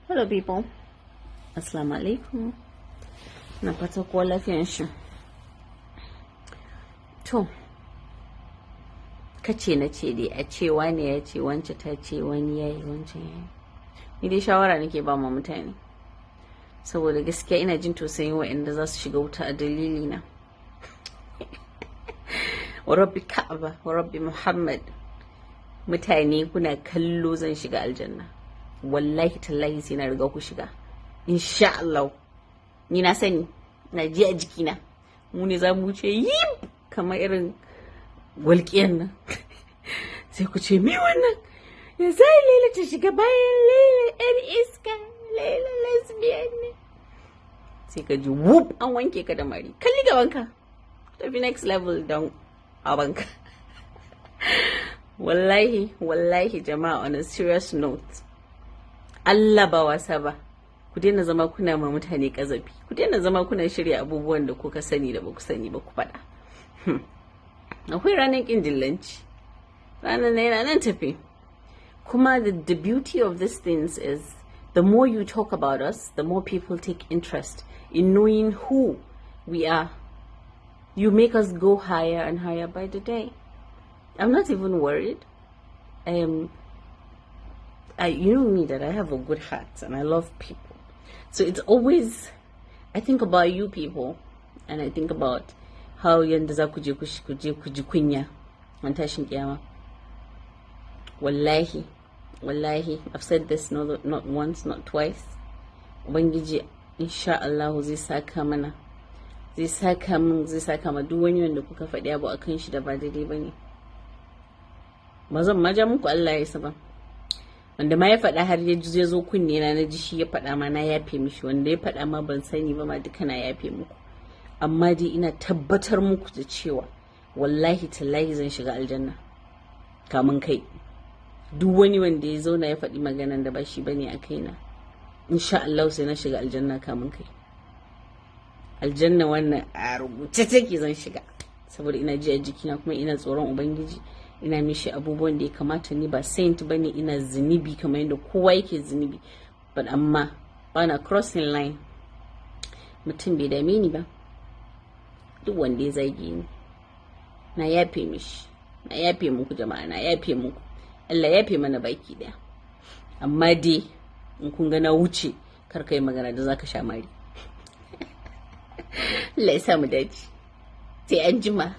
Hello people, Assalamu alaikum. Na fata kowa lafiyan shi. To, kace na ce dai a ce wani ya ce wance ta ce wani ya yi wancan ya yi. Ni dai shawara nake ba ma mutane. Saboda gaskiya ina jin tausayin waɗanda za su shiga wuta a dalili na. Wa rabbi Ka'aba, wa rabbi Muhammad. Mutane kuna kallo zan shiga aljanna. Wallahi tallahi sai na riga ku shiga. Insha Allah. Ni na sani, na ji a jikina. Mu ne za mu wuce yi kamar irin walƙiyan nan. Sai ku ce me wannan? Ya zai Laila ta shiga bayan Laila yar iska, Laila lesbian ne. Sai ka ji whoop an wanke ka da mari. Kalli gabanka. Tafi next level don abanka. Wallahi jama'a, on a serious note, Allah ba wasa ba. Ku daina zama kuna ma mutane kazafi. Ku daina zama kuna shirya abubuwan da kuka sani da baku sani ba ku faɗa. Akwai ranar ƙin dillanci. Ranar na yana nan tafi. Kuma the beauty of these things is the more you talk about us, the more people take interest in knowing who we are. You make us go higher and higher by the day. I'm not even worried. You know me that I have a good heart and I love people. So it's always, I think about you people and I think about how yanda za ku je kunya on tashin kiyama. Wallahi, I've said this not once, not twice. Ubangiji insha Allah zai saka mana. Zai saka ma duk wani wanda kuka faɗi abu akan shi da ba daidai bane. Ba zan maja muku Allah ya isa ba. Wanda ma ya faɗa har ya zo kunne na ji shi ya faɗa ma na yafe mishi, wanda ya faɗa ma ban sani ba ma duka na yafe muku. Amma dai ina tabbatar muku da cewa wallahi tallahi zan shiga aljanna kamun kai. Duk wani wanda ya zauna ya faɗi maganan da ba shi bane a kaina, insha Allah sai na shiga aljanna kamun kai. Aljanna wannan a rubuce take zan shiga, saboda ina ji a jikina kuma ina tsoron Ubangiji. Ina mishi abubuwan da ya kamata, ni ba saint bane, ina zunubi kamar yadda kowa yake zunubi, but amma bana crossing line. Mutum bai dame ni ba, duk wanda ya zage ni na yafe mishi, na yafe muku jama'a, na yafe muku. Allah yafe mana baki daya. Amma dai in kun ga na wuce, kar kai magana da zaka sha mari. Allah ya sa mu dace. Sai an jima.